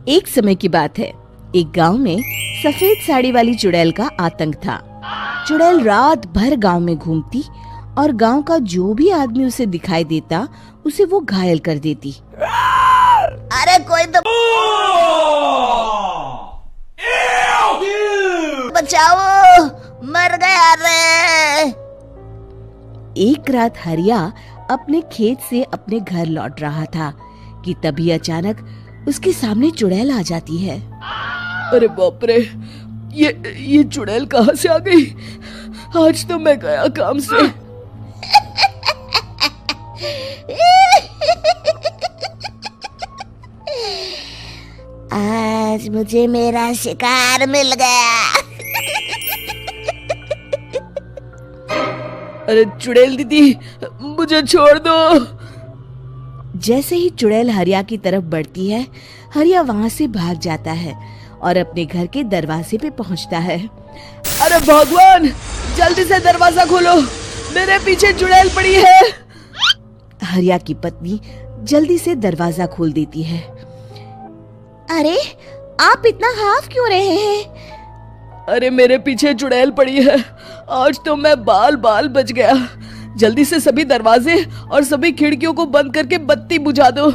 एक समय की बात है। एक गांव में सफेद साड़ी वाली चुड़ैल का आतंक था। चुड़ैल रात भर गांव में घूमती और गांव का जो भी आदमी उसे दिखाई देता उसे वो घायल कर देती। अरे कोई तो बचाओ, मर गया रे। एक रात हरिया अपने खेत से अपने घर लौट रहा था कि तभी अचानक उसके सामने चुड़ैल आ जाती है। अरे बाप रे, ये चुड़ैल कहाँ से आ गई? आज तो मैं गया काम से। आज मुझे मेरा शिकार मिल गया। अरे चुड़ैल दीदी, मुझे छोड़ दो। जैसे ही चुड़ैल हरिया की तरफ बढ़ती है, हरिया वहाँ से भाग जाता है और अपने घर के दरवाजे पे पहुँचता है। अरे भगवान, जल्दी से दरवाजा खोलो, मेरे पीछे चुड़ैल पड़ी है। हरिया की पत्नी जल्दी से दरवाजा खोल देती है। अरे आप इतना हाफ क्यों रहे हैं? अरे मेरे पीछे चुड़ैल पड़ी है, आज तो मैं बाल बाल बच गया। जल्दी से सभी दरवाजे और सभी खिड़कियों को बंद करके बत्ती बुझा दो।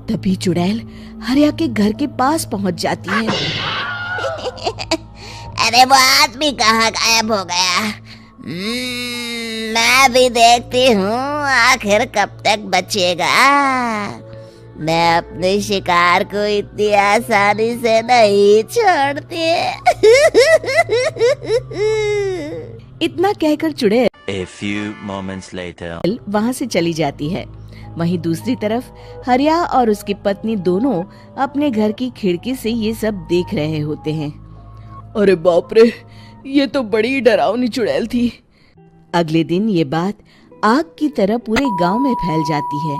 तभी चुड़ैल हरिया के घर के पास पहुंच जाती है। अरे वो आदमी कहाँ गायब हो गया? मैं भी देखती हूँ आखिर कब तक बचेगा। मैं अपने शिकार को इतनी आसानी से नहीं छोड़ती। इतना कहकर चुड़ैल A few moments later. वहाँ से चली जाती है। वहीं दूसरी तरफ हरिया और उसकी पत्नी दोनों अपने घर की खिड़की से ये सब देख रहे होते हैं। अरे बाप रे, ये तो बड़ी डरावनी चुड़ैल थी। अगले दिन ये बात आग की तरह पूरे गांव में फैल जाती है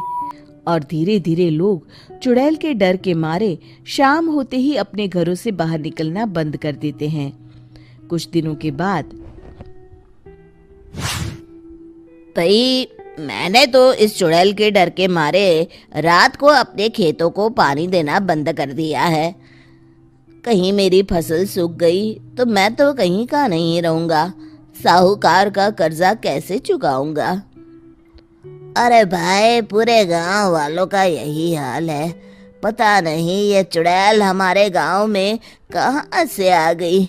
और धीरे धीरे लोग चुड़ैल के डर के मारे शाम होते ही अपने घरों से बाहर निकलना बंद कर देते हैं। कुछ दिनों के बाद भाई, मैंने तो इस चुड़ैल के डर के मारे रात को अपने खेतों को पानी देना बंद कर दिया है। कहीं मेरी फसल सूख गई तो मैं तो कहीं का नहीं रहूंगा। साहूकार का कर्जा कैसे चुकाऊंगा? अरे भाई, पूरे गांव वालों का यही हाल है। पता नहीं ये चुड़ैल हमारे गांव में कहां से आ गई।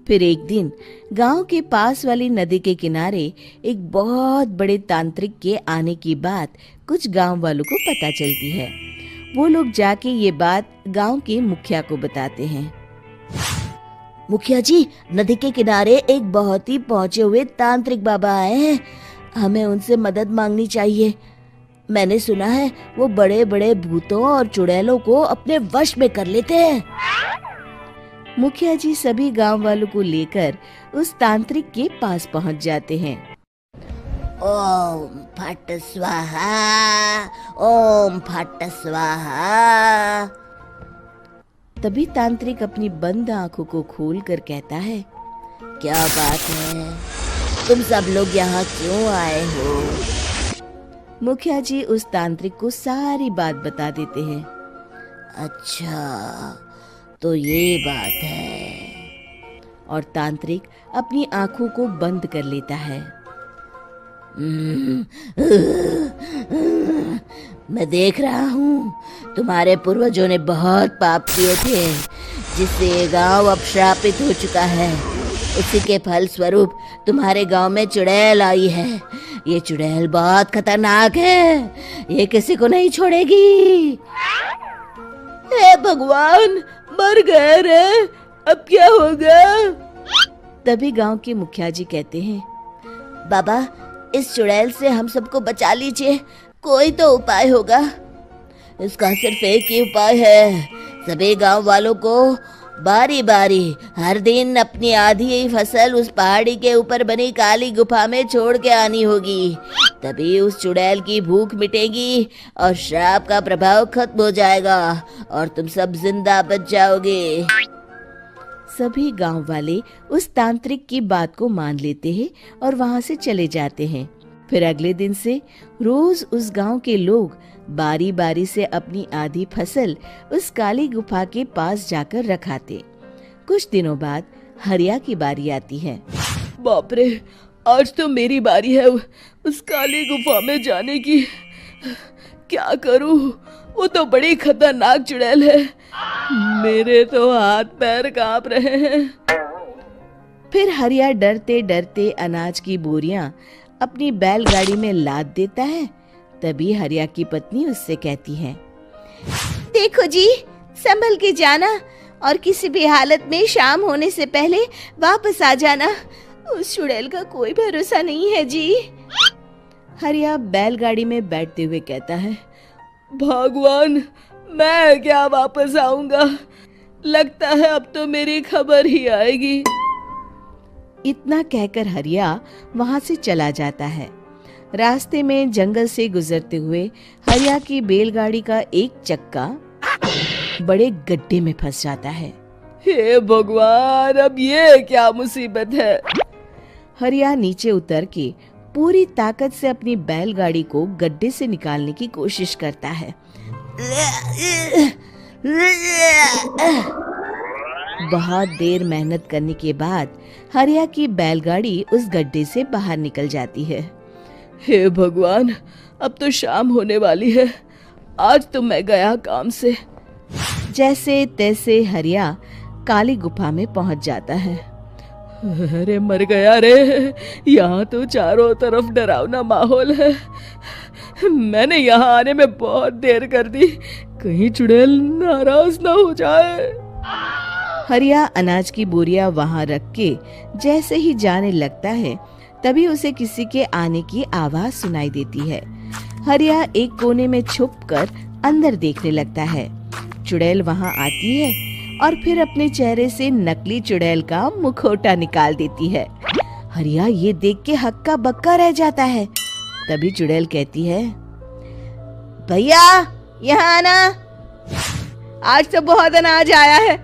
फिर एक दिन गांव के पास वाली नदी के किनारे एक बहुत बड़े तांत्रिक के आने की बात कुछ गांव वालों को पता चलती है। वो लोग जाके ये बात गांव के मुखिया को बताते हैं। मुखिया जी, नदी के किनारे एक बहुत ही पहुंचे हुए तांत्रिक बाबा आए हैं। हमें उनसे मदद मांगनी चाहिए। मैंने सुना है वो बड़े बड़े भूतों और चुड़ैलों को अपने वश में कर लेते हैं। मुखिया जी सभी गांव वालों को लेकर उस तांत्रिक के पास पहुंच जाते हैं। ओम फट स्वाहा, ओम फट स्वाहा। तभी तांत्रिक अपनी बंद आंखों को खोलकर कहता है, क्या बात है? तुम सब लोग यहाँ क्यों आए हो? मुखिया जी उस तांत्रिक को सारी बात बता देते हैं। अच्छा, तो ये बात है। और तांत्रिक अपनी आंखों को बंद कर लेता है। मैं देख रहा हूँ तुम्हारे पूर्वजों ने बहुत पाप किए थे, जिससे ये गांव अब श्रापित हो चुका है। उसी के फल स्वरूप तुम्हारे गांव में चुड़ैल आई है। ये चुड़ैल बहुत खतरनाक है, ये किसी को नहीं छोड़ेगी। हे भगवान, मर गए रे, अब क्या होगा? तभी गांव के मुखिया जी कहते हैं, बाबा, इस चुड़ैल से हम सबको बचा लीजिए। कोई तो उपाय होगा। इसका सिर्फ एक ही उपाय है। सभी गांव वालों को बारी बारी हर दिन अपनी आधी फसल उस पहाड़ी के ऊपर बनी काली गुफा में छोड़ के आनी होगी। तभी उस चुड़ैल की भूख मिटेगी और श्राप का प्रभाव खत्म हो जाएगा और तुम सब जिंदा बच जाओगे। सभी गांव वाले उस तांत्रिक की बात को मान लेते हैं और वहां से चले जाते हैं। फिर अगले दिन से रोज उस गांव के लोग बारी बारी से अपनी आधी फसल उस काली गुफा के पास जाकर रखाते। कुछ दिनों बाद हरिया की बारी आती है। बाप रे, आज तो मेरी बारी है उस काली गुफा में जाने की। क्या करूं, वो तो बड़ी खतरनाक चुड़ैल है। मेरे तो हाथ पैर कांप रहे हैं। फिर हरिया डरते डरते अनाज की बोरियां अपनी बैलगाड़ी में लाद देता है। तभी हरिया की पत्नी उससे कहती है, देखो जी, संभल के जाना और किसी भी हालत में शाम होने से पहले वापस आ जाना। उस चुड़ैल का कोई भरोसा नहीं है जी। हरिया बैलगाड़ी में बैठते हुए कहता है, भगवान, मैं क्या वापस आऊंगा? लगता है अब तो मेरी खबर ही आएगी। इतना कहकर हरिया वहां से चला जाता है। रास्ते में जंगल से गुजरते हुए हरिया की बैलगाड़ी का एक चक्का बड़े गड्ढे में फंस जाता है। हे भगवान, अब ये क्या मुसीबत है? हरिया नीचे उतर के पूरी ताकत से अपनी बैलगाड़ी को गड्ढे से निकालने की कोशिश करता है। बहुत देर मेहनत करने के बाद हरिया की बैलगाड़ी उस गड्ढे से बाहर निकल जाती है। हे भगवान, अब तो शाम होने वाली है। आज तो मैं गया काम से। जैसे तैसे हरिया काली गुफा में पहुंच जाता है। अरे मर गया रे, यहाँ तो चारों तरफ डरावना माहौल है। मैंने यहाँ आने में बहुत देर कर दी, कहीं चुड़ैल नाराज ना हो जाए। हरिया अनाज की बोरियां वहां रख के जैसे ही जाने लगता है, तभी उसे किसी के आने की आवाज सुनाई देती है। हरिया एक कोने में छुपकर अंदर देखने लगता है। चुड़ैल वहां आती है और फिर अपने चेहरे से नकली चुड़ैल का मुखौटा निकाल देती है। हरिया ये देख के हक्का बक्का रह जाता है। तभी चुड़ैल कहती है, भैया यहाँ आना। आज तो बहुत अनाज आया है,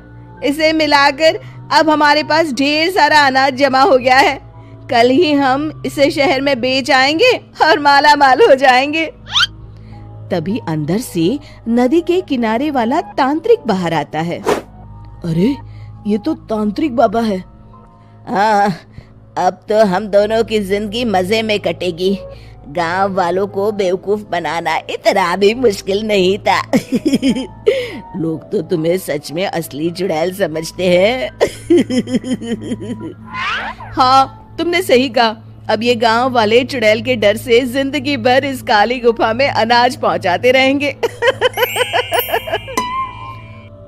इसे मिलाकर अब हमारे पास ढेर सारा अनाज जमा हो गया है। कल ही हम इसे शहर में बेच आएंगे और माला माल हो जाएंगे। तभी अंदर से नदी के किनारे वाला तांत्रिक बाहर आता है। अरे, ये तो तांत्रिक बाबा है। हाँ, अब तो हम दोनों की जिंदगी मजे में कटेगी। गांव वालों को बेवकूफ बनाना इतना भी मुश्किल नहीं था। लोग तो तुम्हें सच में असली चुड़ैल समझते हैं। हाँ, तुमने सही कहा। अब ये गांव वाले चुड़ैल के डर से जिंदगी भर इस काली गुफा में अनाज पहुंचाते रहेंगे।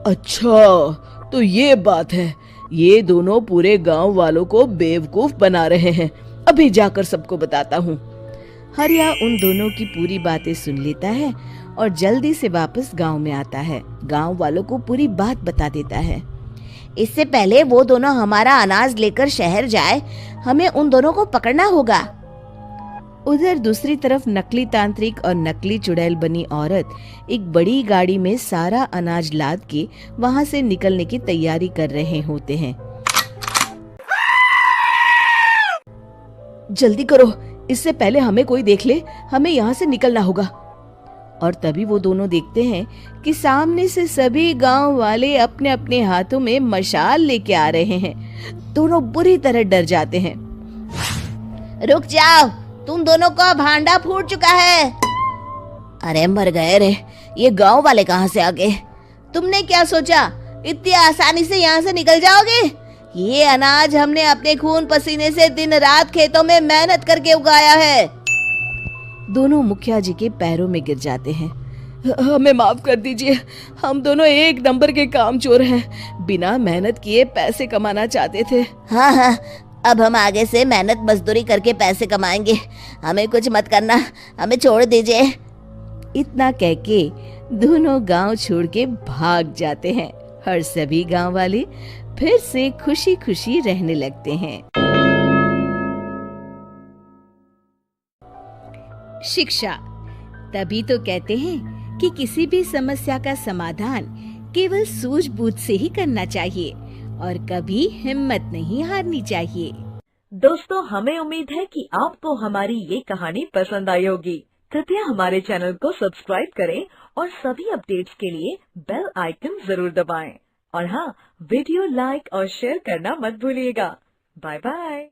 अच्छा, तो ये बात है। ये दोनों पूरे गांव वालों को बेवकूफ बना रहे हैं। अभी जाकर सबको बताता हूँ। हरिया उन दोनों की पूरी बातें सुन लेता है और जल्दी से वापस गांव में आता है। गांव वालों को पूरी बात बता देता है। इससे पहले वो दोनों हमारा अनाज लेकर शहर जाए, हमें उन दोनों को पकड़ना होगा। उधर दूसरी तरफ नकली तांत्रिक और नकली चुड़ैल बनी औरत एक बड़ी गाड़ी में सारा अनाज लाद के वहां से निकलने की तैयारी कर रहे होते हैं। जल्दी करो, इससे पहले हमें कोई देख ले। हमें यहाँ से निकलना होगा। और तभी वो दोनों देखते हैं कि सामने से सभी गांव वाले अपने अपने हाथों में मशाल लेके आ रहे हैं। दोनों बुरी तरह डर जाते हैं। रुक जाओ, तुम दोनों का भांडा फूट चुका है। अरे मर गए रे, ये गांव वाले कहाँ से आ गए? तुमने क्या सोचा इतनी आसानी से यहाँ से निकल जाओगे? ये अनाज हमने अपने खून पसीने से दिन रात खेतों में मेहनत करके उगाया है। दोनों मुखिया जी के पैरों में गिर जाते हैं। हमें माफ कर दीजिए, हम दोनों एक नंबर के कामचोर हैं। बिना मेहनत किए पैसे कमाना चाहते थे। हाँ हाँ, अब हम आगे से मेहनत मजदूरी करके पैसे कमाएंगे। हमें कुछ मत करना, हमें छोड़ दीजिए। इतना कह के दोनों गांव छोड़ के भाग जाते हैं और सभी गांव वाले फिर से खुशी खुशी रहने लगते हैं। शिक्षा, तभी तो कहते हैं कि किसी भी समस्या का समाधान केवल सूझबूझ से ही करना चाहिए और कभी हिम्मत नहीं हारनी चाहिए। दोस्तों, हमें उम्मीद है कि आपको हमारी ये कहानी पसंद आई होगी। कृपया हमारे चैनल को सब्सक्राइब करें और सभी अपडेट्स के लिए बेल आइकन जरूर दबाएं। और हाँ, वीडियो लाइक और शेयर करना मत भूलिएगा। Bye bye.